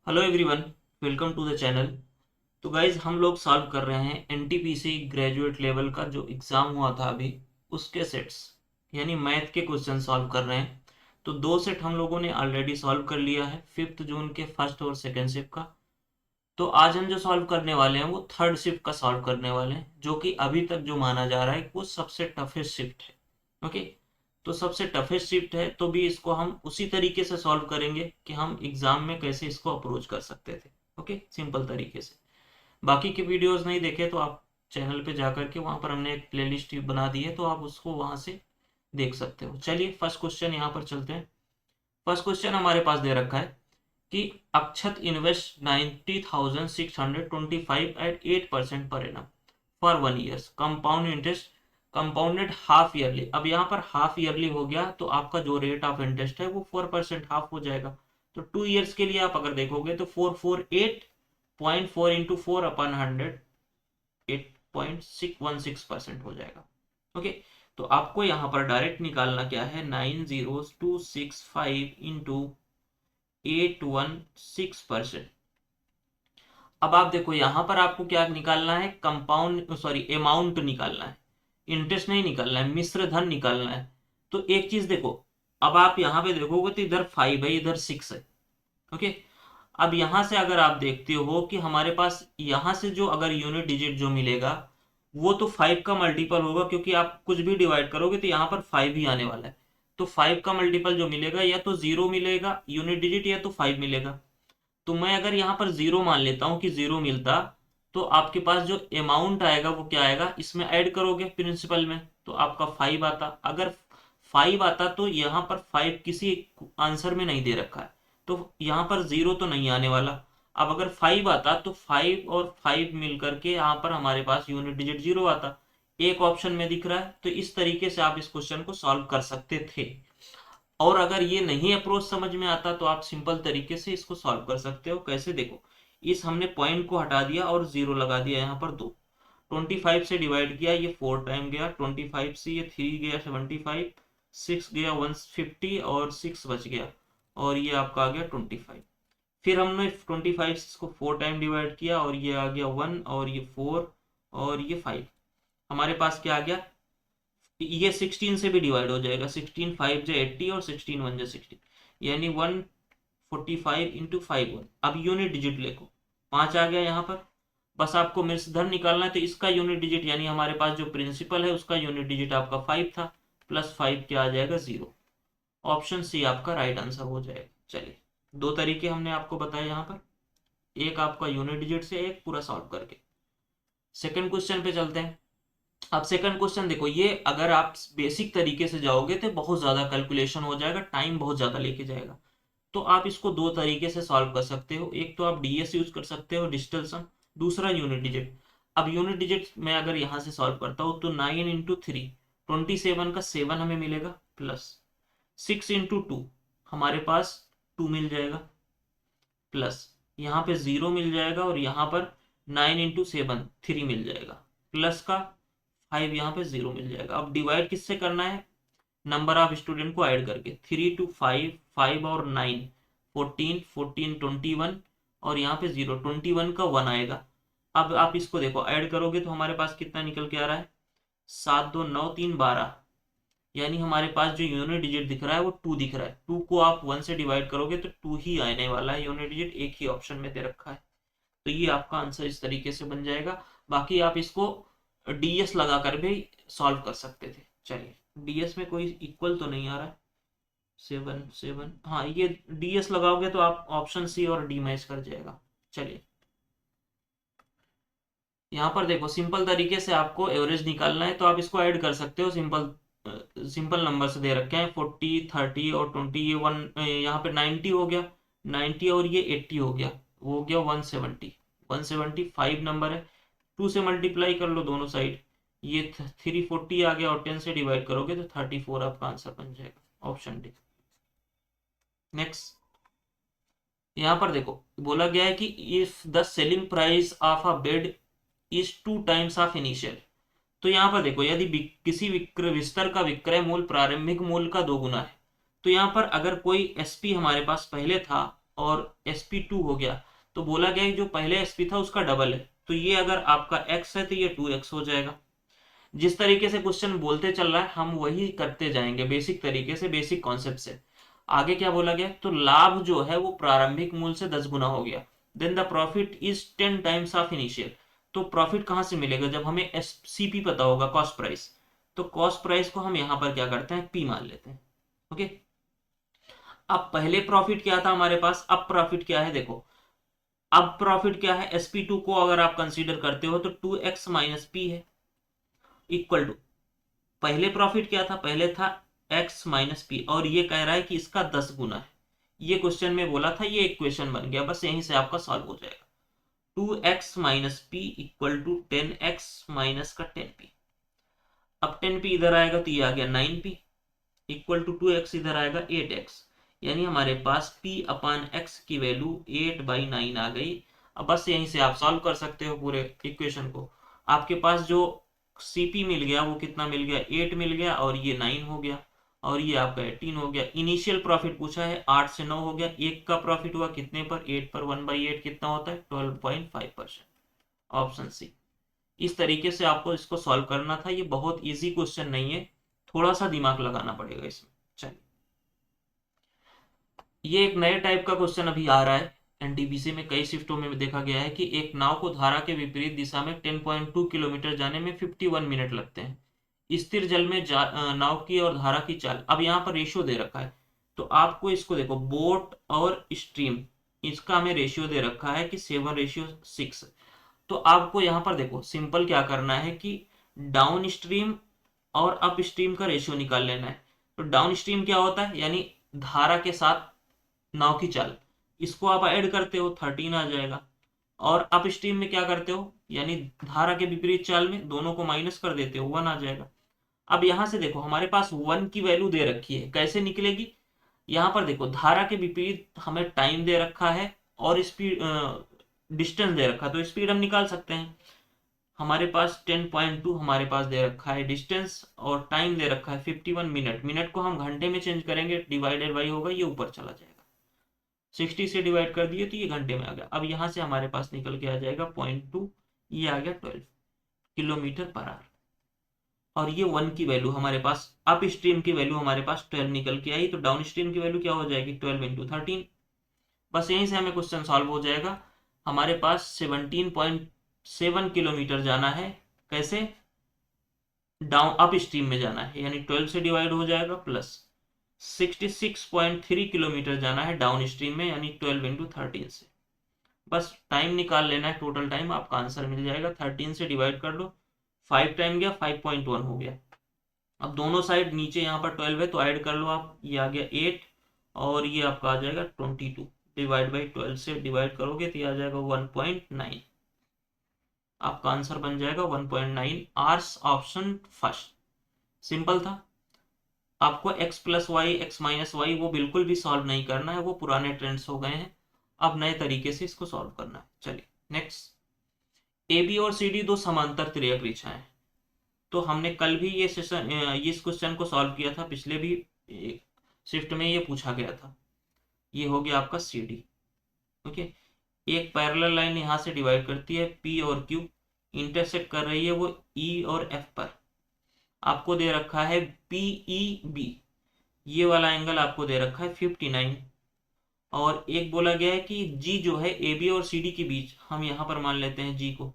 Hello everyone, welcome to the channel. तो guys हम लोग सॉल्व कर रहे हैं एनटीपीसी ग्रेजुएट लेवल का जो एग्ज़ाम हुआ था अभी, उसके सेट्स यानी मैथ के क्वेश्चन सॉल्व कर रहे हैं। तो दो सेट हम लोगों ने ऑलरेडी सॉल्व कर लिया है 5 जून के फर्स्ट और सेकेंड शिफ्ट का। तो आज हम जो सॉल्व करने वाले हैं वो थर्ड शिफ्ट का सॉल्व करने वाले हैं, जो कि अभी तक जो माना जा रहा है वो सबसे टफेस्ट शिफ्ट है। ओके, तो सबसे टफेस्ट शिफ्ट है तो भी इसको हम उसी तरीके से सॉल्व करेंगे कि हम एग्जाम में कैसे इसको अप्रोच कर सकते थे। ओके, सिंपल तरीके से। बाकी के वीडियोस नहीं देखे तो आप चैनल पे जा करके वहां पर हमने एक प्लेलिस्ट बना दी है, तो आप उसको वहां से देख सकते हो। चलिए फर्स्ट क्वेश्चन यहाँ पर चलते हैं। फर्स्ट क्वेश्चन हमारे पास दे रखा है कि अक्षत इन्वेस्ट 90,625 एट 8% पर annum for 1 years compound interest compounded half yearly. अब यहाँ पर हाफ ईयरली हो गया तो आपका जो रेट ऑफ इंटरेस्ट है वो 4% हाफ हो जाएगा। तो 2 ईयर्स के लिए आप अगर देखोगे तो 448.4 इंटू 4/100 8.616% हो जाएगा। ओके, तो आपको यहाँ पर डायरेक्ट निकालना क्या है, 90265 इंटू 816%। अब आप देखो यहाँ पर आपको क्या निकालना है, कंपाउंड सॉरी अमाउंट निकालना है, इंटरेस्ट नहीं निकालना है, मिश्र धन निकालना है। तो एक चीज देखो, अब आप यहाँ पे देखोगे तो इधर 5 है, इधर 6 है। ओके, अब यहां से अगर आप देखते हो कि हमारे पास यहां से जो अगर यूनिट डिजिट जो मिलेगा वो तो 5 का मल्टीपल होगा, क्योंकि आप कुछ भी डिवाइड करोगे तो यहाँ पर 5 ही आने वाला है। तो 5 का मल्टीपल जो मिलेगा या तो 0 मिलेगा यूनिट डिजिट या तो 5 मिलेगा। तो मैं अगर यहाँ पर 0 मान लेता हूँ कि 0 मिलता, तो आपके पास जो अमाउंट आएगा वो क्या आएगा, इसमें ऐड करोगे प्रिंसिपल में तो आपका 5 आता। अगर 5 आता तो यहाँ पर 5 किसी आंसर में नहीं दे रखा है, तो यहाँ पर 0 तो नहीं आने वाला। अब अगर 5 आता तो 5 और 5 मिल करके यहाँ पर हमारे पास यूनिट डिजिट 0 आता। एक ऑप्शन में दिख रहा है, तो इस तरीके से आप इस क्वेश्चन को सॉल्व कर सकते थे। और अगर ये नहीं अप्रोच समझ में आता तो आप सिंपल तरीके से इसको सॉल्व कर सकते हो। कैसे, देखो, इस हमने पॉइंट को हटा दिया और 0 लगा दिया यहाँ पर 2। 25 से डिवाइड किया, ये 4 टाइम गया, 25 से ये 3 गया 75, 6 गया 150 और 6 बच गया, और ये आपका आ गया 25। फिर हमने 25 को 4 टाइम डिवाइड किया और ये आ गया 1 और ये 4 और ये 5। हमारे पास क्या आ गया, ये 16 से भी डिवाइड हो जाएगा, 16 5 जो 80 और 16 1 जो 60, यानी 145 इंटू 5 अब यूनिट डिजिट लिखो, 5 आ गया यहाँ पर। बस आपको मिश्र धन निकालना है, तो इसका यूनिट डिजिट यानी हमारे पास जो प्रिंसिपल है उसका यूनिट डिजिट आपका 5 था, प्लस 5 क्या आ जाएगा 0। ऑप्शन सी आपका राइट आंसर हो जाएगा। चलिए, दो तरीके हमने आपको बताए यहाँ पर, एक आपका यूनिट डिजिट से, एक पूरा सॉल्व करके। सेकंड क्वेश्चन पे चलते हैं। अब सेकंड क्वेश्चन देखो, ये अगर आप बेसिक तरीके से जाओगे तो बहुत ज्यादा कैलकुलेशन हो जाएगा, टाइम बहुत ज्यादा लेके जाएगा। तो आप इसको दो तरीके से सॉल्व कर सकते हो, एक तो आप डीएस यूज कर सकते हो, डिजिटल सम, दूसरा यूनिट डिजिट। अब यूनिट डिजिट में अगर यहां से सॉल्व करता हूं तो 9 इंटू 3 27 का 7 हमें मिलेगा, प्लस 6 इंटू 2 हमारे पास 2 मिल जाएगा, प्लस यहाँ पे 0 मिल जाएगा, और यहाँ पर 9 इंटू 7 3 मिल जाएगा, प्लस का 5 यहाँ पे 0 मिल जाएगा। अब डिवाइड किससे करना है, नंबर ऑफ स्टूडेंट को ऐड करके, 3 टू 5, 5 और 9 14 14 21, और यहाँ पे 0 21 का 1 आएगा। अब आप इसको देखो, ऐड करोगे तो हमारे पास कितना निकल के आ रहा है, 7 2 9 3 12, यानी हमारे पास जो यूनिट डिजिट दिख रहा है वो 2 दिख रहा है। 2 को आप 1 से डिवाइड करोगे तो 2 ही आने वाला है, यूनिट डिजिट एक ही ऑप्शन में दे रखा है। तो ये आपका आंसर इस तरीके से बन जाएगा। बाकी आप इसको डीएस लगा कर भी सॉल्व कर सकते थे। चलिए, डीएस में कोई इक्वल तो नहीं आ रहा है, 7 7, हाँ ये डीएस लगाओगे तो आप ऑप्शन सी और डी मैच कर जाएगा। चलिए, यहाँ पर देखो, सिंपल तरीके से आपको एवरेज निकालना है तो आप इसको ऐड कर सकते हो। सिंपल नंबर से दे रखे हैं 40 30 और 20, ये वन यहाँ पे 90 हो गया, 90 और ये 80 हो गया, वो हो गया 170। 175 नंबर है, 2 से मल्टीप्लाई कर लो दोनों साइड, ये 340 आ गया, और 10 से डिवाइड करोगे तो 34 आपका आंसर बन जाएगा, ऑप्शन डी। नेक्स्ट, यहाँ पर देखो बोला गया है कि if the selling price of a bed is 2 times of initial. तो यहाँ पर देखो, यदि किसी विस्तर का विक्रय मूल्य प्रारंभिक मूल्य का 2 गुना है, तो यहाँ पर अगर कोई एसपी हमारे पास पहले था और sp2 हो गया, तो बोला गया कि जो पहले sp था उसका डबल है, तो ये अगर आपका x है तो ये 2x हो जाएगा। जिस तरीके से क्वेश्चन बोलते चल रहा है हम वही करते जाएंगे, बेसिक तरीके से, बेसिक कॉन्सेप्ट से। आगे क्या बोला गया, तो लाभ जो है वो प्रारंभिक मूल्य से 10 गुना हो गया, then the profit is 10 times of initial. तो प्रॉफिट कहां से मिलेगा, जब हमें सीपी पता होगा, कॉस्ट प्राइस। तो कॉस्ट प्राइस को हम यहां पर क्या करते हैं, पी मान लेते हैं। ओके, अब पहले प्रॉफिट क्या था हमारे पास, अब प्रॉफिट क्या है देखो। अब प्रॉफिट क्या है, sp2 को अगर आप कंसीडर करते हो तो 2x माइनस पी है, इक्वल टू, पहले प्रॉफिट क्या था, पहले था x माइनस पी, और ये कह रहा है कि इसका 10 गुना है। ये क्वेश्चन में बोला था, ये एक क्वेश्चन बन गया, बस यहीं से आपका सॉल्व हो जाएगा। 2x minus P equal to 10x minus का 10p। अब 10p इधर आएगा तो ये आ गया 9p, इक्वल टू 2x इधर आएगा 8x, यानी हमारे पास p अपान x की वैल्यू 8/9 आ गई। अब बस यहीं से आप सॉल्व कर सकते हो पूरे इक्वेशन को। आपके पास जो cp मिल गया वो कितना मिल गया, 8 मिल गया, और ये 9 हो गया, और ये आपका 18 हो गया। इनिशियल प्रॉफिट पूछा है, 8 से 9 हो गया, एक का प्रॉफिट हुआ कितने पर, 8 पर, 1/8 कितना होता है, 12.5%। Option C. इस तरीके से आपको इसको सॉल्व करना था। ये बहुत इजी क्वेश्चन नहीं है, थोड़ा सा दिमाग लगाना पड़ेगा इसमें। चलिए, ये एक नए टाइप का क्वेश्चन अभी आ रहा है एनटीपीसी में, कई शिफ्टों में देखा गया है कि एक नाव को धारा के विपरीत दिशा में 10.2 किलोमीटर जाने में 51 मिनट लगते हैं। स्थिर जल में नाव की और धारा की चाल, अब यहाँ पर रेशियो दे रखा है, तो आपको इसको देखो, बोट और स्ट्रीम, इसका हमें रेशियो दे रखा है कि 7:6। तो आपको यहाँ पर देखो सिंपल क्या करना है कि डाउन स्ट्रीम और अप स्ट्रीम का रेशियो निकाल लेना है। तो डाउन स्ट्रीम क्या होता है, यानी धारा के साथ नाव की चाल, इसको आप ऐड करते हो 13 आ जाएगा। और अप स्ट्रीम में क्या करते हो, यानी धारा के विपरीत चाल में दोनों को माइनस कर देते हो, 1 आ जाएगा। अब यहां से देखो हमारे पास 1 की वैल्यू दे रखी है, कैसे निकलेगी, यहां पर देखो धारा के विपरीत हमें टाइम दे रखा है और स्पीड, डिस्टेंस दे रखा है, तो स्पीड हम निकाल सकते हैं। हमारे पास 10.2 हमारे पास दे रखा है डिस्टेंस, और टाइम दे रखा है 51 मिनट। मिनट को हम घंटे में चेंज करेंगे, डिवाइडेड बाई होगा, ये ऊपर चला जाएगा, 60 से डिवाइड कर दिए तो ये घंटे में आ गया। अब यहाँ से हमारे पास निकल के आ जाएगा 0.2, ये आ गया 12 किलोमीटर पर आवर। और ये 1 की वैल्यू हमारे पास, अप स्ट्रीम की वैल्यू हमारे पास 12 निकल के आई, तो डाउन स्ट्रीम की वैल्यू क्या हो जाएगी, 12 इंटू 13। बस यहीं से हमें क्वेश्चन सॉल्व हो जाएगा। हमारे पास 17.7 किलोमीटर जाना है, कैसे, डाउन अप स्ट्रीम में जाना है, यानी 12 से डिवाइड हो जाएगा, प्लस 66.3 किलोमीटर जाना है डाउन स्ट्रीम में, यानी 12 इंटू 13 से। बस टाइम निकाल लेना है, टोटल टाइम आपका आंसर मिल जाएगा, 13 से डिवाइड कर लो, 5 टाइम गया, 5.1 हो गया। अब दोनों साइड नीचे यहाँ पर 12 है तो ऐड कर लो आप, ये आ गया 8, और ये आपका आ जाएगा 22, डिवाइड बाई 12 से डिवाइड करोगे तो ये आ जाएगा 1.9। आपका आंसर बन जाएगा 1.9 आवर्स, ऑप्शन फर्स्ट। सिंपल था। आपको x plus Y, X minus Y वो बिल्कुल भी सॉल्व नहीं करना है, वो पुराने ट्रेंड्स हो गए हैं, अब नए तरीके से इसको सॉल्व करना है। चलिए नेक्स्ट, ए बी और सी डी दो समांतर त्रियक रेखाएं। तो हमने कल भी ये सेशन, इस क्वेश्चन को सॉल्व किया था, पिछले भी शिफ्ट में ये पूछा गया था। ये हो गया आपका सी डी। ओके, एक पैरेलल लाइन यहाँ से डिवाइड करती है पी और क्यू, इंटरसेक्ट कर रही है वो ई और एफ पर। आपको दे रखा है पीई बी, ये वाला एंगल आपको दे रखा है 59, और एक बोला गया है कि जी जो है ए बी और सी डी के बीच, हम यहाँ पर मान लेते हैं जी को,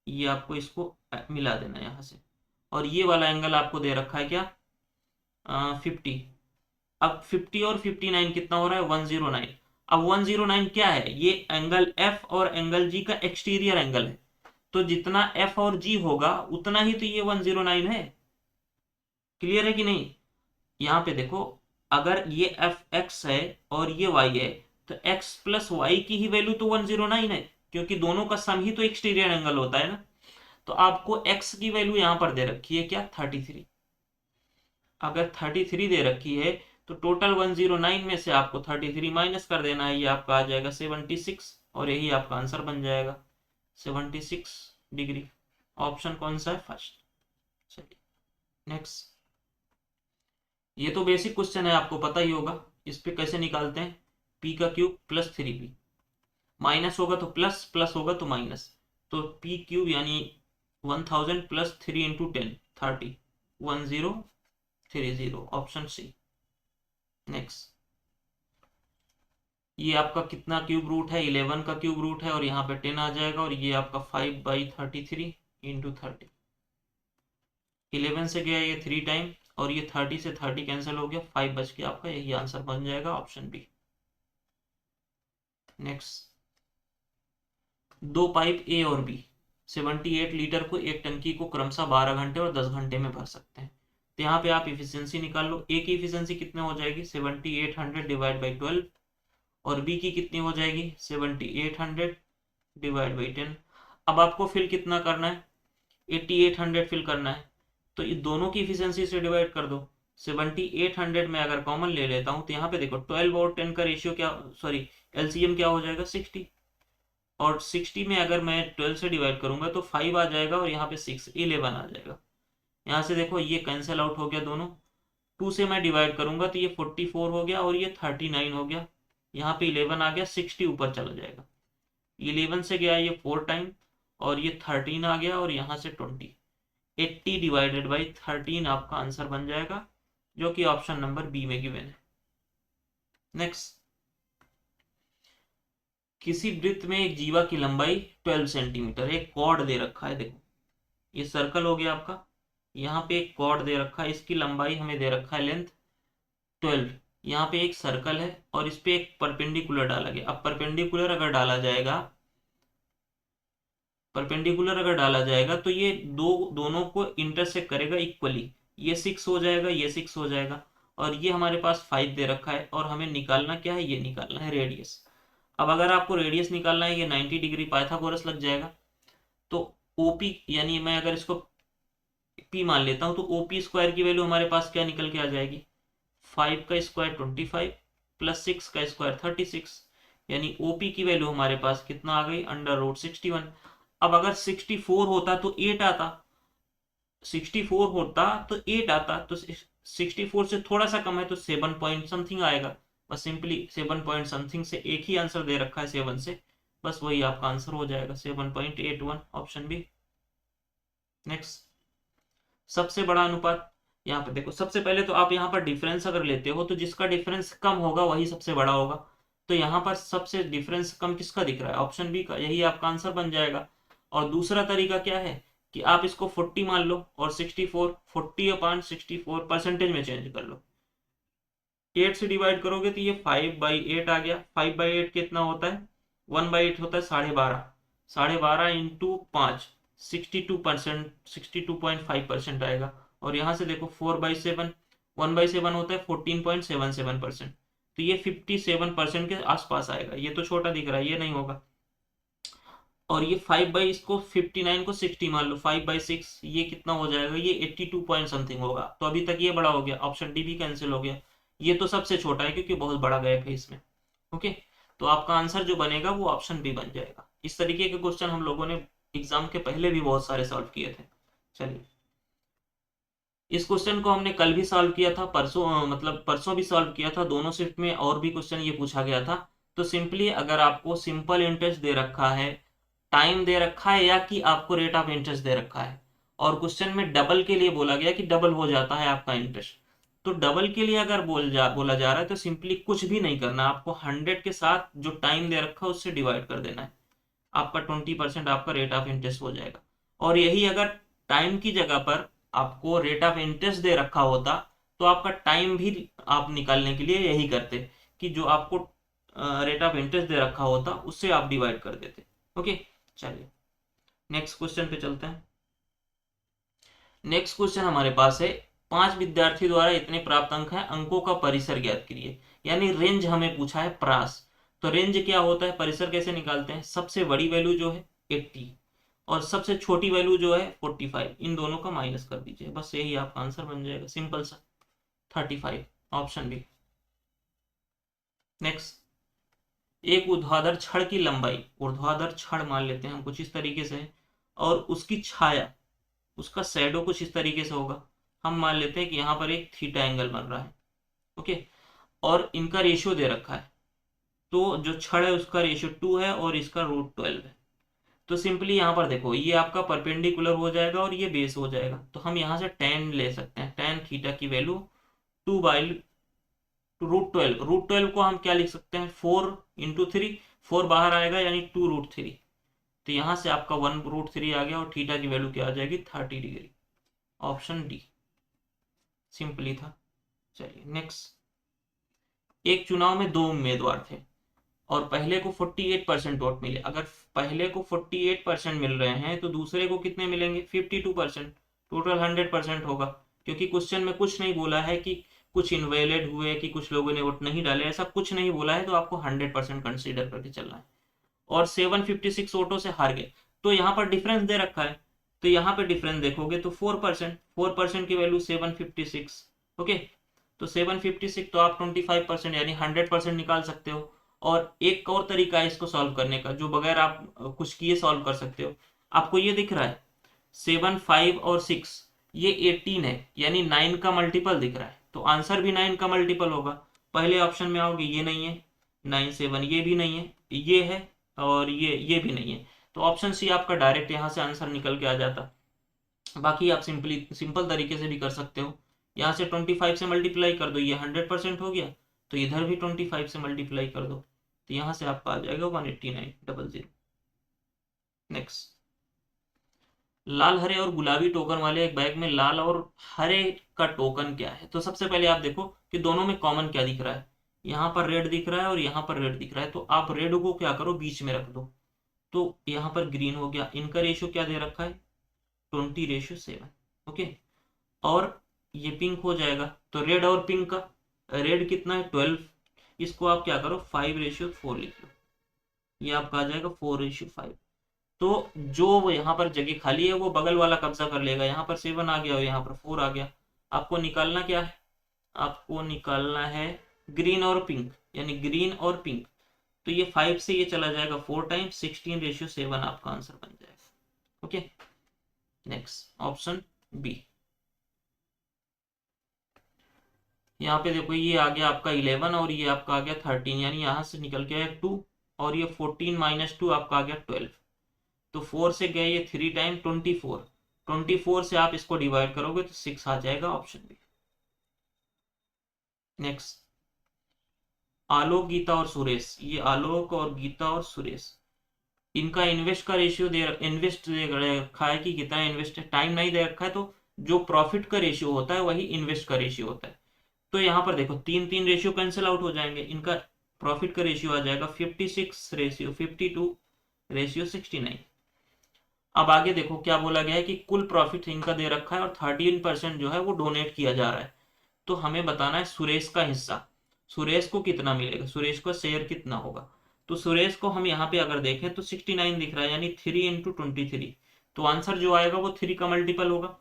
ये आपको इसको मिला देना है यहाँ से, और ये वाला एंगल आपको दे रखा है क्या, 50। अब 50 और 59 कितना हो रहा है, 109। अब 109 क्या है, ये एंगल एफ और एंगल जी का एक्सटीरियर एंगल है, तो जितना एफ और जी होगा उतना ही तो ये 109 है। क्लियर है कि नहीं, यहाँ पे देखो, अगर ये एफ एक्स है और ये वाई है, तो एक्स प्लस वाई की ही वैल्यू तो 109 है, क्योंकि दोनों का सम ही तो एक्सटीरियर एंगल होता है ना। तो आपको एक्स की वैल्यू यहां पर दे रखी है क्या, 33। अगर 33 दे रखी है तो टोटल 109 में से आपको 33 माइनस कर देना है, ये आपका आ जाएगा 76, और यही आपका आंसर बन जाएगा 76 डिग्री। ऑप्शन कौन सा है, फर्स्ट। चलिए नेक्स्ट, ये तो बेसिक क्वेश्चन है, आपको पता ही होगा इस पे कैसे निकालते हैं। p का क्यूब प्लस 3p, माइनस होगा तो प्लस, प्लस होगा तो माइनस, तो p क्यूब यानी 1000 plus 3 into 10 30, 1030, option C. Next, ये आपका कितना क्यूब रूट है, 11 का क्यूब रूट है, और यहाँ पे 10 आ जाएगा, और ये आपका 5/33 इंटू 30, 11 से गया ये 3 टाइम, और ये 30 से 30 कैंसिल हो गया, 5 बच गया आपका, यही आंसर बन जाएगा ऑप्शन बी। नेक्स्ट, दो पाइप ए और बी 78 लीटर को एक टंकी को क्रमशः 12 घंटे और 10 घंटे में भर सकते हैं। तो यहाँ पे आप इफिशियंसी निकाल लो, ए की इफिशियंसी कितने हो जाएगी 7800 डिवाइड बाई 12, और बी की कितनी हो जाएगी 7800 डिवाइड बाई 10। अब आपको फिल कितना करना है, 8800 फिल करना है, तो ये दोनों की इफिशियंसी से डिवाइड कर दो। 7800 में अगर कॉमन ले लेता हूँ तो यहाँ पे देखो 12 और 10 का रेशियो क्या, सॉरी एलसीएम क्या हो जाएगा 60, और 60 में अगर मैं 12 से डिवाइड करूंगा तो 5 आ जाएगा, और यहाँ पे 6 11 आ जाएगा। यहाँ से देखो ये कैंसिल आउट हो गया दोनों, 2 से मैं डिवाइड करूंगा तो ये 44 हो गया, और ये 39 हो गया, यहाँ पे 11 आ गया, 60 ऊपर चला जाएगा, 11 से गया ये 4 टाइम, और ये 13 आ गया, और यहाँ से 20, 80 डिवाइडेड बाई 13 आपका आंसर बन जाएगा, जो कि ऑप्शन नंबर बी में गिवन है। नेक्स्ट, किसी वृत्त में एक जीवा की लंबाई 12 सेंटीमीटर, एक कॉर्ड दे रखा है, देखो ये सर्कल हो गया आपका, यहाँ पे एक कॉर्ड दे रखा है, इसकी लंबाई हमें दे रखा है लेंथ 12, यहाँ पे एक सर्कल है, और इस पे एक परपेंडिकुलर डाला गया। अब परपेंडिकुलर अगर डाला जाएगा, परपेंडिकुलर अगर डाला जाएगा तो ये दोनों को इंटरसेक्ट करेगा इक्वली, ये 6 हो जाएगा, ये 6 हो जाएगा, और ये हमारे पास 5 दे रखा है, और हमें निकालना क्या है, ये निकालना है रेडियस। अब अगर आपको रेडियस निकालना है, ये 90 डिग्री पाइथागोरस लग जाएगा, तो ओपी यानी मैं अगर इसको पी मान लेता हूं तो ओपी स्क्वायर की वैल्यू हमारे पास क्या निकल के आ जाएगी, 5 का स्क्वायर 25 प्लस 6 का स्क्वायर 36, यानी ओपी की वैल्यू हमारे पास कितना आ गई, √61। अब अगर 64 होता तो 8 आता, 64 होता तो 8 आता, तो 64 से थोड़ा सा कम है तो 7 पॉइंट समथिंग आएगा, बस सिंपली 7 पॉइंट समथिंग से एक ही आंसर दे रखा है 7 से, बस वही आपका आंसर हो जाएगा 7.81, ऑप्शन बी। नेक्स्ट, सबसे बड़ा अनुपात, यहाँ पे देखो सबसे पहले तो आप यहाँ पर डिफरेंस अगर लेते हो तो जिसका डिफरेंस कम होगा वही सबसे बड़ा होगा, तो यहाँ पर सबसे डिफरेंस कम किसका दिख रहा है, ऑप्शन बी का, यही आपका आंसर बन जाएगा। और दूसरा तरीका क्या है कि आप इसको 40 मान लो, और 64 40/64 परसेंटेज में चेंज कर लो, 8 से डिवाइड करोगे तो ये 5/8 आ गया, 5/8 कितना होता है, 1/8 होता है 12.5, 12.5 इंटू 5, 62%, 62.5% आएगा, और यहाँ से देखो 4/7, 1/7 होता है 14.77%, तो ये 57% के आसपास आएगा, ये तो छोटा दिख रहा है, ये नहीं होगा। और ये 5 बाई इसको 59 को 60 मान लो, 5/6 ये कितना हो जाएगा, ये 82 पॉइंट समथिंग होगा, तो अभी तक ये बड़ा हो गया, ऑप्शन डी भी कैंसिल हो गया, ये तो सबसे छोटा है क्योंकि बहुत बड़ा गैप है इसमें। ओके, तो आपका आंसर जो बनेगा वो ऑप्शन बी बन जाएगा। इस तरीके के क्वेश्चन हम लोगों ने एग्जाम के पहले भी बहुत सारे सॉल्व किए थे। चलिए, इस क्वेश्चन को हमने कल भी सॉल्व किया था, परसों मतलब परसों भी सॉल्व किया था, दोनों शिफ्ट में और भी क्वेश्चन ये पूछा गया था। तो सिंपली अगर आपको सिंपल इंटरेस्ट दे रखा है, टाइम दे रखा है, या कि आपको रेट ऑफ इंटरेस्ट दे रखा है, और क्वेश्चन में डबल के लिए बोला गया कि डबल हो जाता है आपका इंटरेस्ट, तो डबल के लिए अगर बोला जा रहा है तो सिंपली कुछ भी नहीं करना, आपको 100 के साथ जो टाइम दे रखा है उससे डिवाइड कर देना है, आपका 20% आपका रेट ऑफ इंटरेस्ट हो जाएगा। और यही अगर टाइम की जगह पर आपको रेट ऑफ इंटरेस्ट दे रखा होता तो आपका टाइम भी आप निकालने के लिए यही करते कि जो आपको रेट ऑफ इंटरेस्ट दे रखा होता उससे आप डिवाइड कर देते। ओके, चलिए नेक्स्ट क्वेश्चन पे चलते हैं। नेक्स्ट क्वेश्चन हमारे पास है, 5 विद्यार्थी द्वारा इतने प्राप्त अंक हैं, अंकों का परिसर ज्ञात करिए, यानी रेंज हमें पूछा है प्रास। तो रेंज क्या होता है, परिसर कैसे निकालते हैं, सबसे बड़ी वैल्यू जो है 80 और सबसे छोटी वैल्यू जो है 45, इन दोनों का माइनस कर दीजिए, बस यही आपका आंसर बन जाएगा, सिंपल सा 35, ऑप्शन बी। नेक्स्ट, एक ऊर्ध्वाधर छड़ की लंबाई, ऊर्ध्वाधर छड़ मान लेते हैं हम कुछ इस तरीके से है, और उसकी छाया, उसका शैडो कुछ इस तरीके से होगा, हम मान लेते हैं कि यहाँ पर एक थीटा एंगल बन रहा है। ओके, और इनका रेशियो दे रखा है, तो जो छड़ है उसका रेशियो 2 है और इसका √12 है। तो सिंपली यहाँ पर देखो ये आपका परपेंडिकुलर हो जाएगा और ये बेस हो जाएगा, तो हम यहाँ से tan ले सकते हैं। tan थीटा की वैल्यू 2/√12, √12 को हम क्या लिख सकते हैं, 4 × 3, 4 बाहर आएगा यानी 2√3, तो यहाँ से आपका 1√3 आ गया और थीटा की वैल्यू क्या आ जाएगी, 30 डिग्री। ऑप्शन डी सिंपली था। चलिए नेक्स्ट। एक चुनाव में 2 उम्मीदवार थे और पहले को 48% वोट मिले। अगर पहले को 48% मिल रहे हैं तो दूसरे को कितने मिलेंगे, 52%। टोटल 100% होगा, क्योंकि क्वेश्चन में कुछ नहीं बोला है कि कुछ इनवैलिड हुए कि कुछ लोगों ने वोट नहीं डाले, ऐसा कुछ नहीं बोला है, तो आपको 100% कंसीडर करके चलना है। और 756 वोटों से हार गए, तो यहाँ पर डिफरेंस दे रखा है, तो यहाँ पे डिफरेंस देखोगे तो 4%, 4% की वैल्यू 756। ओके, तो 756 तो आप 25% यानी 100% निकाल सकते हो। और एक और तरीका है इसको सॉल्व करने का, जो बगैर आप कुछ किए सॉल्व कर सकते हो। आपको ये दिख रहा है 7, 5 और 6, ये 18 है यानी 9 का मल्टीपल दिख रहा है, तो आंसर भी 9 का मल्टीपल होगा। पहले ऑप्शन में आओगे, ये नहीं है, 9, 7 ये भी नहीं है, ये है और ये भी नहीं है, तो ऑप्शन सी आपका डायरेक्ट यहाँ से आंसर निकल के आ जाता। बाकी आप सिंपल तरीके से भी कर सकते हो। यहाँ से 25 से मल्टीप्लाई कर दो, ये 100% हो गया, तो इधर भी 25 से मल्टीप्लाई कर दो, तो यहाँ से आपका आ जाएगा 189,000। नेक्स्ट। लाल, हरे और गुलाबी टोकन वाले एक बैग में लाल और हरे का टोकन क्या है। तो सबसे पहले आप देखो कि दोनों में कॉमन क्या दिख रहा है। यहाँ पर रेड दिख रहा है और यहाँ पर रेड दिख रहा है, तो आप रेड को क्या करो, बीच में रख दो, तो यहाँ पर ग्रीन हो गया। इनका रेशियो क्या दे रखा है, 20:7। ओके, और ये पिंक हो जाएगा, तो रेड और पिंक का, रेड कितना है 12, इसको आप क्या करो 5:4 लिख लो, ये आपका आ जाएगा 4:5। तो जो वो यहाँ पर जगह खाली है वो बगल वाला कब्जा कर लेगा। यहाँ पर 7 आ गया और यहाँ पर 4 आ गया। आपको निकालना क्या है, आपको निकालना है ग्रीन और पिंक, यानी ग्रीन और पिंक। तो ये 5 से ये चला जाएगा 4 टाइम्स, 16:7 आपका आंसर बन जाएगा। Okay, next option B. यहाँ पे देखो ये आ गया आपका 11 और ये आपका आ गया 13, यानी यहाँ से निकल के आया 2 और ये 14 - 2 आपका आ गया 12। तो 4 से गए ये 3 टाइम 24, 24 से आप इसको डिवाइड करोगे तो 6 आ जाएगा, ऑप्शन बी। नेक्स्ट। आलोक, गीता और सुरेश, ये आलोक और गीता और सुरेश, इनका इन्वेस्ट का रेशियो इन्वेस्ट दे रखा है कि कितना इन्वेस्ट है, टाइम नहीं दे रखा है, तो जो प्रॉफिट का रेशियो होता है वही इन्वेस्ट का रेशियो होता है। तो यहाँ पर देखो 3 रेशियो कैंसिल आउट हो जाएंगे, इनका प्रॉफिट का रेशियो आ जाएगा 56:52 अब आगे देखो क्या बोला गया है कि कुल प्रॉफिट इनका दे रखा है और 13% जो है वो डोनेट किया जा रहा है। तो हमें बताना है सुरेश का हिस्सा, सुरेश को कितना मिलेगा, सुरेश का शेयर कितना होगा। तो सुरेश को हम यहाँ पे अगर देखें तो 69 दिख रहा है, यानी 3 × 23, तो आंसर जो आएगा वो 3 का मल्टीपल होगा।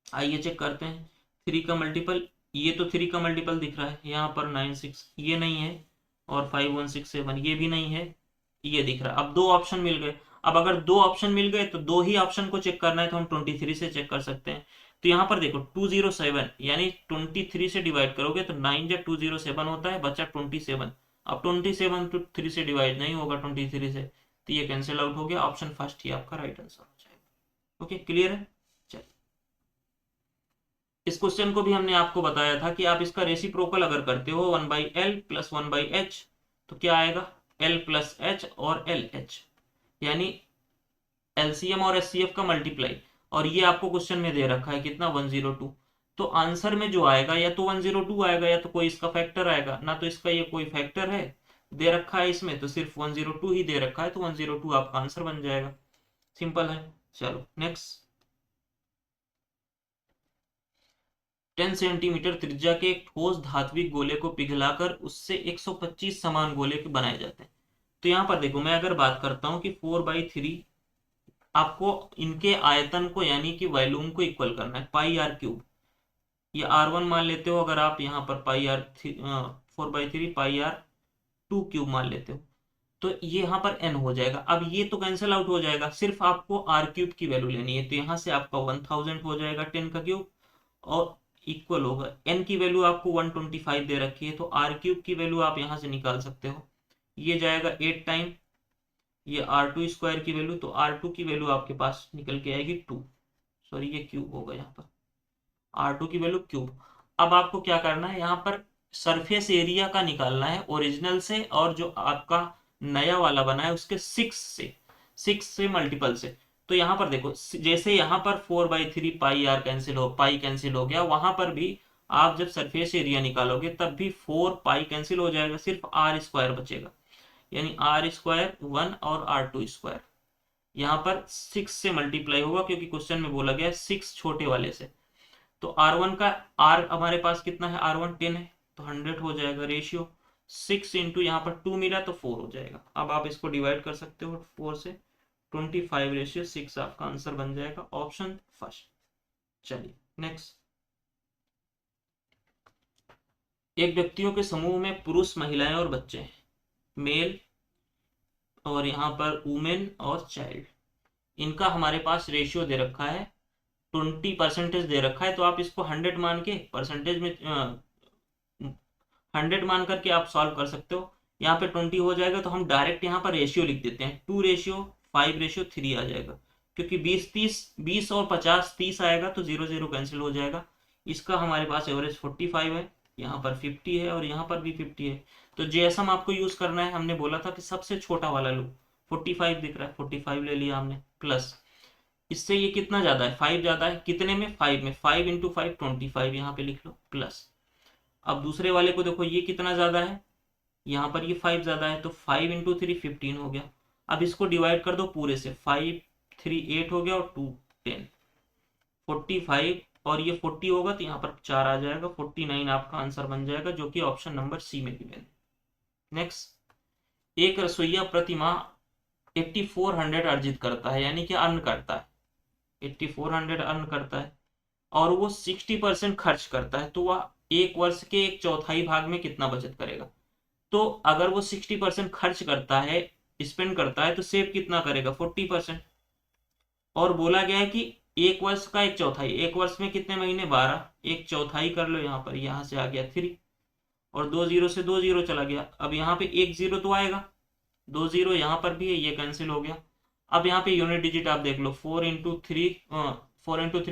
आइए चेक करते हैं 3 का मल्टीपल, ये तो 3 का मल्टीपल दिख रहा है, यहाँ पर 96 ये नहीं है, और 5167 ये भी नहीं है, ये दिख रहा है। अब 2 ऑप्शन मिल गए। अब अगर 2 ऑप्शन मिल गए तो 2 ही ऑप्शन को चेक करना है, तो हम 23 से चेक कर सकते हैं। तो यहाँ पर देखो 207 यानी 23 से डिवाइड करोगे तो 9 जब 207 होता है, बचा 27। अब 27 तो 3 से डिवाइड नहीं होगा 23 से, तो ये कैंसिल आउट हो गया। ऑप्शन फर्स्ट ही आपका राइट आंसर हो जाएगा। ओके, क्लियर है। चलिए, इस क्वेश्चन को भी हमने आपको बताया था कि आप इसका रेसिप्रोकल अगर करते हो 1/L + 1/H, तो क्या आएगा, L + H और LH, यानी एलसीएम और एचसीएफ का मल्टीप्लाई। और ये आपको क्वेश्चन में दे रखा है कितना, 102। तो आंसर में जो आएगा या तो 102 आएगा या तो कोई इसका फैक्टर आएगा, ना तो इसका ये कोई फैक्टर है दे रखा है इसमें, तो सिर्फ 102 ही दे रखा है, तो 102 आपका आंसर बन जाएगा। सिंपल है। चलो नेक्स्ट। 10 सेंटीमीटर त्रिज्या के एक ठोस धात्विक गोले को पिघलाकर उससे 125 समान गोले बनाए जाते हैं। तो यहाँ पर देखो, मैं अगर बात करता हूँ कि 4/3, आपको इनके आयतन को यानी कि वॉल्यूम को इक्वल करना है, πr3। ये r1 मान लेते हो अगर आप, यहाँ पर πr4/3 πr2³ मान लेते हो, तो ये यहाँ पर n हो जाएगा। अब ये तो कैंसिल आउट हो जाएगा, सिर्फ आपको r³ की वैल्यू लेनी है, तो यहाँ से आपका 1000 हो जाएगा 10 का क्यूब, और इक्वल होगा n की वैल्यू आपको 125 दे रखी है, तो r³ की वैल्यू आप यहाँ से निकाल सकते हो। ये जाएगा 8 टाइम ये R2 स्क्वायर की वैल्यू, तो R2 की वैल्यू आपके पास निकल के आएगी 2, सॉरी ये क्यूब होगा यहाँ पर, R2 की वैल्यू क्यूब। अब आपको क्या करना है, यहाँ पर सरफेस एरिया का निकालना है ओरिजिनल से, और जो आपका नया वाला बना है उसके 6 से मल्टीपल से। तो यहाँ पर देखो, जैसे यहाँ पर 4/3 पाई आर पाई कैंसिल हो गया, वहां पर भी आप जब सरफेस एरिया निकालोगे तब भी 4 पाई कैंसिल हो जाएगा, सिर्फ आर स्क्वायर बचेगा, यानी आर स्क्वायर 1 और R2 स्क्वायर। यहाँ पर 6 से मल्टीप्लाई होगा क्योंकि क्वेश्चन में बोला गया है 6 छोटे वाले से। तो R1 का R हमारे पास कितना है, R1 10 है, तो 100 हो जाएगा रेशियो। 6 इंटू यहाँ पर 2 मिला तो 4 हो जाएगा। अब आप इसको डिवाइड कर सकते हो 4 से, 25/6 आपका आंसर बन जाएगा ऑप्शन फर्स्ट। चलिए नेक्स्ट। एक व्यक्तियों के समूह में पुरुष, महिलाएं और बच्चे हैं, मेल और यहाँ पर वुमेन और चाइल्ड, इनका हमारे पास रेशियो दे रखा है 20% दे रखा है। तो आप इसको 100 मान के परसेंटेज में 100 मान करके आप सॉल्व कर सकते हो। यहाँ पे 20 हो जाएगा तो हम डायरेक्ट यहाँ पर रेशियो लिख देते हैं, 2:5:3 आ जाएगा, क्योंकि 20 और 50 30 आएगा तो 0 0 कैंसिल हो जाएगा। इसका हमारे पास एवरेज 45 है, यहाँ पर 50 है और यहाँ पर भी 50 है। तो जेएसएम आपको यूज करना है, हमने बोला था कि सबसे छोटा वाला लो, 45 दिख रहा है, 45 ले लिया हमने, प्लस इससे ये कितना ज्यादा है, 5 ज्यादा है, कितने में, 5 में, 5 इंटू 5 25 यहाँ पे लिख लो, प्लस अब दूसरे वाले को देखो ये कितना ज्यादा है, यहाँ पर ये 5 ज्यादा है, तो 5 इंटू 3 15 हो गया। अब इसको डिवाइड कर दो पूरे से, 5 3 8 हो गया और 2 10, 45 और ये 40 होगा तो यहाँ पर 4 आ जाएगा, 49 आपका आंसर बन जाएगा, जो कि ऑप्शन नंबर सी में गिवन है। नेक्स्ट, एक रसोईया प्रति माह 8400 अर्जित करता है, यानी कि अर्न करता है, 8400 अर्न करता है और वो 60% खर्च करता है, तो वह एक वर्ष के एक चौथाई भाग में कितना बचत करेगा। तो अगर वो 60% खर्च करता है, स्पेंड करता है, तो सेव कितना करेगा, 40%। और बोला गया है कि एक वर्ष का एक चौथाई, एक वर्ष में कितने महीने, 12, एक चौथाई कर लो यहाँ पर, यहाँ से आ गया 3 और 2 जीरो से 2 जीरो चला गया। अब यहाँ पे एक जीरो तो आएगा, 2 जीरो यहाँ पर भी है, ये कैंसिल हो गया। अब यहाँ पे यूनिट डिजिट आप देख लो, 4 इंटू थ्री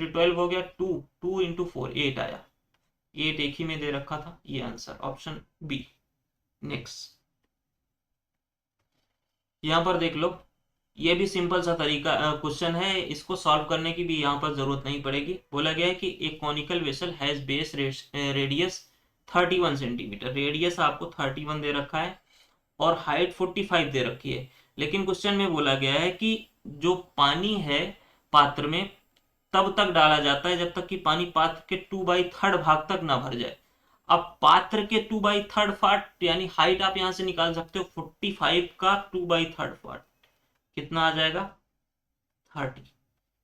12 हो गया, 2 इंटू 4 8 आया, 8 एक ही में दे रखा था, ये आंसर ऑप्शन बी। नेक्स्ट, यहाँ पर देख लो, ये भी सिंपल सा तरीका क्वेश्चन है, इसको सॉल्व करने की भी यहाँ पर जरूरत नहीं पड़ेगी। बोला गया है कि एक conical vessel has base radius 31 centimetre, radius आपको 31 दे रखा है और हाइट 45 दे रखी है, लेकिन क्वेश्चन में बोला गया है कि जो पानी है पात्र में तब तक डाला जाता है जब तक कि पानी पात्र के 2/3 भाग तक ना भर जाए। अब पात्र के 2/3 पार्ट यानी हाइट आप यहां से निकाल सकते हो, 45 का 2/3 पार्ट कितना आ जाएगा, 30,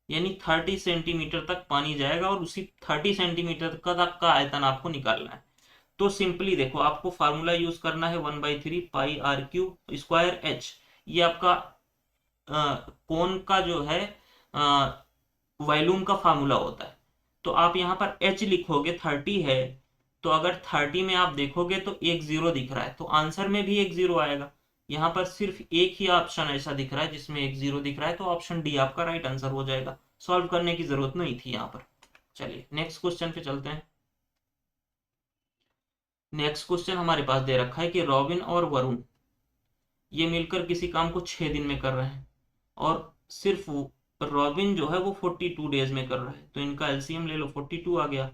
यानी 30 सेंटीमीटर तक पानी जाएगा और उसी 30 सेंटीमीटर तक का आयतन आपको निकालना है। तो सिंपली देखो, आपको फार्मूला यूज करना है 1/3 पाई आर क्यूब स्क्वायर एच, ये आपका कोन का जो है वॉल्यूम का फार्मूला होता है। तो आप यहाँ पर एच लिखोगे, 30 है, तो अगर 30 में आप देखोगे तो एक जीरो दिख रहा है, तो आंसर में भी एक जीरो आएगा। यहाँ पर सिर्फ एक ही ऑप्शन ऐसा दिख रहा है जिसमें एक जीरो दिख रहा है, तो ऑप्शन डी आपका राइट आंसर हो जाएगा, सॉल्व करने की जरूरत नहीं थी यहाँ पर। चलिए नेक्स्ट क्वेश्चन पे चलते हैं। नेक्स्ट क्वेश्चन हमारे पास दे रखा है कि रॉबिन और वरुण ये मिलकर किसी काम को 6 दिन में कर रहे हैं और सिर्फ रॉबिन जो है वो 42 डेज में कर रहा है, तो इनका एलसीएम ले लो, 42 आ गया,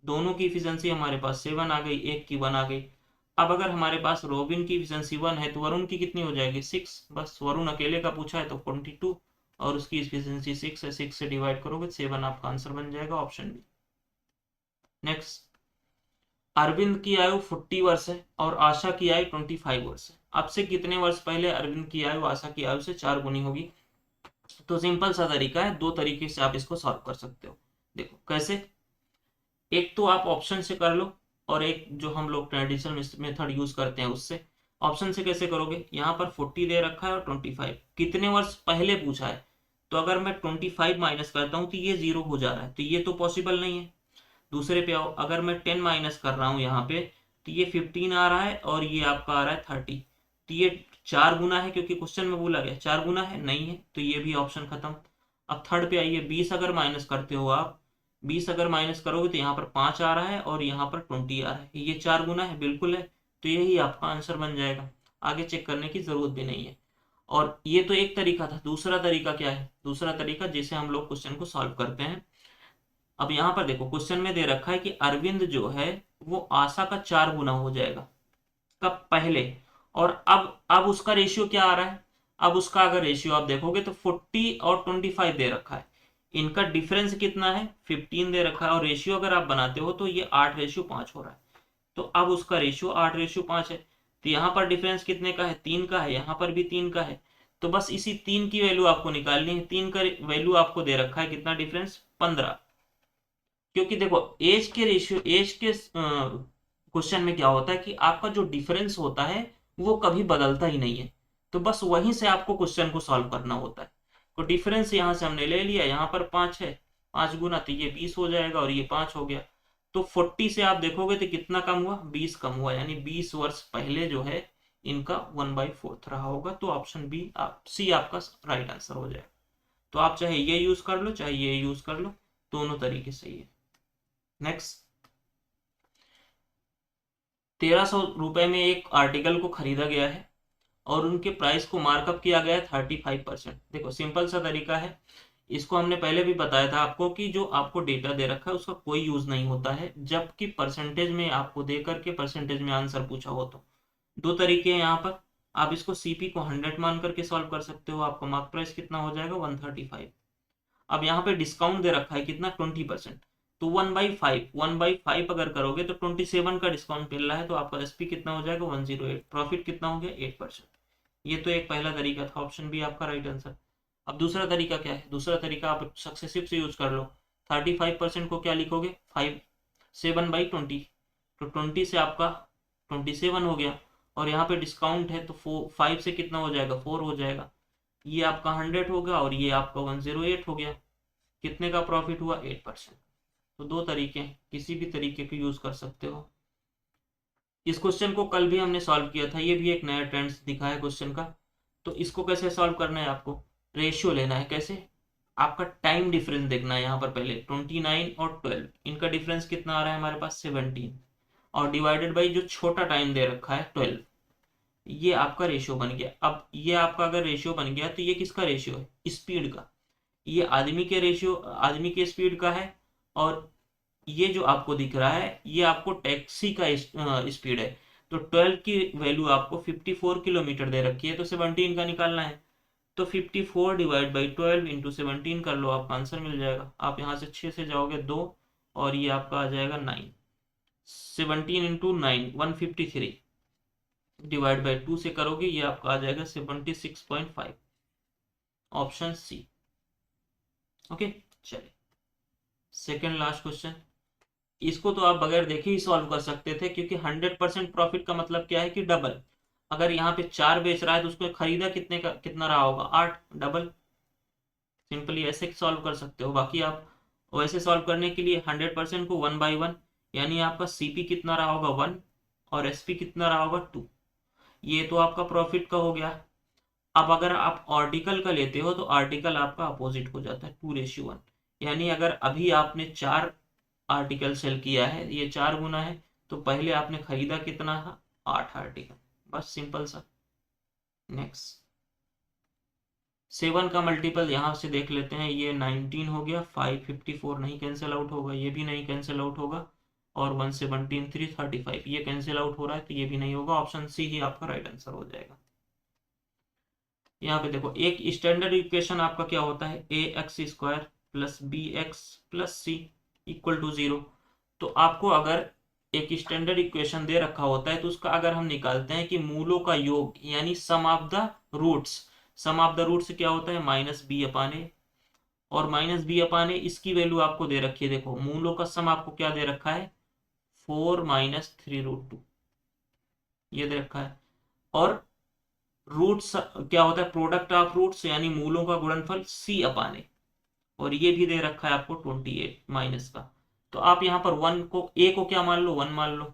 दोनों की इफिशियंसी हमारे पास 7 आ गई, एक की 1 आ गई। अब अगर हमारे पास रॉबिन की इफिशियंसी 1 है तो वरुण की कितनी हो जाएगी, 6, बस वरुण अकेले का पूछा है तो 42 और उसकी इफिशियंसी 6 है, 6 से डिवाइड करोगे 7 आपका आंसर बन जाएगा, ऑप्शन बी। नेक्स्ट, अरविंद की आयु 40 वर्ष है और आशा की आयु 25 वर्ष है, अब से कितने वर्ष पहले अरविंद की आयु आशा की आयु से 4 गुनी होगी। तो सिंपल सा तरीका है, दो तरीके से आप इसको सॉल्व कर सकते हो। देखो कैसे, एक तो आप ऑप्शन से कर लो और एक जो हम लोग ट्रेडिशनल मेथड यूज करते हैं उससे। ऑप्शन से कैसे करोगे, यहाँ पर 40 दे रखा है और 25 कितने वर्ष पहले पूछा है, तो अगर मैं 25 माइनस करता हूँ तो ये 0 हो जा रहा है, तो ये तो पॉसिबल नहीं है। दूसरे पे आओ, अगर मैं 10 माइनस कर रहा हूँ यहाँ पे तो ये 15 आ रहा है और ये आपका आ रहा है 30, तो ये 4 गुना है, क्योंकि क्वेश्चन में बोला गया 4 गुना है, नहीं है, तो ये भी ऑप्शन खत्म। अब थर्ड पे आइए, 20 अगर माइनस करते हो आप, 20 अगर माइनस करोगे तो यहाँ पर 5 आ रहा है और यहाँ पर 20 आ रहा है, ये 4 गुना है, बिल्कुल है, तो यही आपका आंसर बन जाएगा, आगे चेक करने की जरूरत भी नहीं है। और ये तो एक तरीका था, दूसरा तरीका क्या है, दूसरा तरीका जिसे हम लोग क्वेश्चन को सॉल्व करते हैं। अब यहाँ पर देखो क्वेश्चन में दे रखा है कि अरविंद जो है वो आशा का 4 गुना हो जाएगा, कब, पहले। और अब उसका रेशियो क्या आ रहा है, अब उसका अगर रेशियो आप देखोगे तो 40 और 25 दे रखा है, इनका डिफरेंस कितना है, 15 दे रखा है, और रेशियो अगर आप बनाते हो तो ये 8:5 हो रहा है। तो अब उसका रेशियो 8:5 है, तो यहाँ पर डिफरेंस कितने का है, 3 का है, यहाँ पर भी 3 का है। तो बस इसी 3 की वैल्यू आपको निकालनी है, 3 का वैल्यू आपको दे रखा है, कितना डिफरेंस, 15। क्योंकि देखो एज के रेशियो, एज के क्वेश्चन में क्या होता है कि आपका जो डिफरेंस होता है वो कभी बदलता ही नहीं है, तो बस वहीं से आपको क्वेश्चन को सॉल्व करना होता है। तो डिफरेंस यहां से हमने ले लिया, यहाँ पर 5 है, 5 गुना, तो ये 20 हो जाएगा और ये 5 हो गया। तो 40 से आप देखोगे तो कितना कम हुआ, 20 कम हुआ, यानी 20 वर्ष पहले जो है इनका 1/4 रहा होगा। तो ऑप्शन बी, सी आपका राइट आंसर हो जाएगा। तो आप चाहे ये यूज कर लो चाहे ये यूज कर लो, दोनों तरीके सही है। नेक्स्ट, 1300 रुपए में एक आर्टिकल को खरीदा गया है और उनके प्राइस को मार्कअप किया गया है 35%। देखो सिंपल सा तरीका है, इसको हमने पहले भी बताया था आपको कि जो आपको डेटा दे रखा है उसका कोई यूज नहीं होता है, जबकि परसेंटेज में आपको दे करके परसेंटेज में आंसर पूछा हो तो। दो तरीके हैं यहाँ पर, आप इसको सीपी को 100 मान करके सॉल्व कर सकते हो, आपका मार्क प्राइस कितना हो जाएगा, 135। अब यहाँ पे डिस्काउंट दे रखा है कितना, 20%, तो 1/5 अगर करोगे तो 27 का डिस्काउंट मिल रहा है, तो आपका एसपी कितना हो जाएगा, 108, प्रॉफिट कितना हो गया, 8%। ये तो एक पहला तरीका था, ऑप्शन बी आपका राइट आंसर। अब दूसरा तरीका क्या है, दूसरा तरीका आप सक्सेसिव से यूज कर लो। 35% को क्या लिखोगे, 7/20, तो 20 से आपका 27 हो गया, और यहाँ पे डिस्काउंट है तो 5 से कितना हो जाएगा, 4 हो जाएगा, ये आपका 100 होगा और ये आपका 108 हो गया। कितने का प्रॉफिट हुआ, 8%। तो दो तरीके हैं, किसी भी तरीके को यूज कर सकते हो। इस क्वेश्चन को कल भी हमने सॉल्व किया था, ये भी एक नया ट्रेंड दिखा है क्वेश्चन का। तो इसको कैसे सॉल्व करना है, आपको रेशियो लेना है, कैसे, आपका टाइम डिफरेंस देखना है। यहाँ पर पहले 29 और 12, इनका डिफरेंस कितना आ रहा है हमारे पास, 17, और डिवाइडेड बाई जो छोटा टाइम दे रखा है 12, ये आपका रेशियो बन गया। अब ये आपका अगर रेशियो बन गया तो ये किसका रेशियो है, स्पीड का, ये आदमी के रेशियो, आदमी के स्पीड का है, और ये जो आपको दिख रहा है ये आपको टैक्सी का स्पीड है। तो 12 की वैल्यू आपको 54 किलोमीटर दे रखी है, तो 17 का निकालना है, तो 54 डिवाइड बाई 12 इंटू 17 कर लो, आपका आंसर मिल जाएगा। आप यहाँ से 6 से जाओगे 2, और ये आपका आ जाएगा 9, 17 इंटू 9 153, डिवाइड बाई 2 से करोगे ये आपका आ जाएगा 76.5, ऑप्शन सी। ओके, चलिए सेकेंड लास्ट क्वेश्चन। इसको तो आप बगैर देखे ही सॉल्व कर सकते थे, क्योंकि 100% प्रॉफिट का मतलब क्या है कि डबल। अगर यहाँ पे 4 बेच रहा है तो उसको खरीदा कितने का, कितना रहा होगा, 8, डबल। सिंपली ऐसे सॉल्व कर सकते हो। बाकी आप वैसे सॉल्व करने के लिए 100% को 1/1, यानी आपका सीपी कितना रहा होगा, 1, और एसपी कितना रहा होगा, 2। ये तो आपका प्रॉफिट का हो गया। अब अगर आप आर्टिकल का लेते हो तो आर्टिकल आपका अपोजिट हो जाता है, 2:1, यानी अगर अभी आपने 4 आर्टिकल सेल किया है, ये 4 गुना है, तो पहले आपने खरीदा कितना है, 8 आर्टिकल, बस सिंपल सा। नेक्स्ट, 7 का मल्टीपल यहां से देख लेते हैं, ये 19 हो गया, 554 नहीं कैंसिल आउट होगा, ये भी नहीं कैंसिल आउट होगा, और 117 335 ये कैंसिल आउट हो रहा है, तो ये भी नहीं होगा, ऑप्शन सी ही आपका राइट आंसर हो जाएगा। यहाँ पे देखो एक स्टैंडर्ड इक्वेशन आपका क्या होता है, ax² plus bx plus c equal to 0। तो आपको अगर एक स्टैंडर्ड इक्वेशन दे रखा होता है तो उसका अगर हम निकालते हैं कि मूलों का योग, यानी sum of the roots, sum of the roots क्या होता है, -b/a, और -b/a इसकी वैल्यू आपको दे रखी है। देखो मूलों का सम आपको क्या दे रखा है, 4 - 3√2 ये दे रखा है, और रूट्स क्या होता है, प्रोडक्ट ऑफ रूट्स, यानी मूलों का गुणनफल c/a, और ये भी दे रखा है आपको 28 माइनस का। तो आप यहाँ पर 1 को, a को क्या मान लो, 1 मान लो,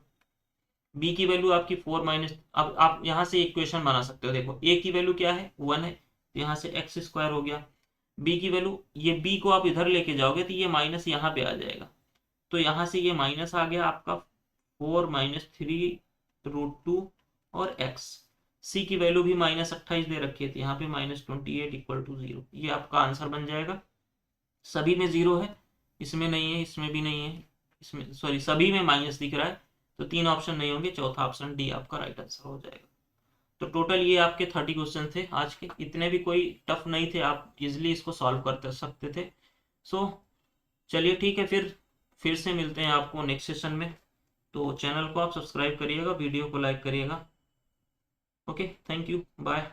बी की वैल्यू आपकी 4 माइनस, अब आप यहाँ से एक क्वेश्चन बना सकते हो। देखो ए की वैल्यू क्या है, 1 है, तो यहाँ से एक्स स्क्वायर हो गया। बी की वैल्यू, ये बी को आप इधर लेके जाओगे तो ये माइनस यहाँ पे आ जाएगा, तो यहाँ से ये माइनस आ गया आपका 4 - 3 √2 और एक्स। सी की वैल्यू भी -28 दे रखी है, तो यहाँ पे -28 = 0। ये आपका आंसर बन जाएगा। सभी में 0 है, इसमें नहीं है, इसमें भी नहीं है, इसमें सॉरी सभी में माइनस दिख रहा है, तो 3 ऑप्शन नहीं होंगे, चौथा ऑप्शन डी आपका राइट आंसर हो जाएगा। तो टोटल ये आपके 30 क्वेश्चन थे आज के, इतने भी कोई टफ नहीं थे, आप इजिली इसको सॉल्व कर सकते थे। सो चलिए ठीक है, फिर से मिलते हैं आपको नेक्स्ट सेशन में। तो चैनल को आप सब्सक्राइब करिएगा, वीडियो को लाइक करिएगा। Okay, thank you, bye.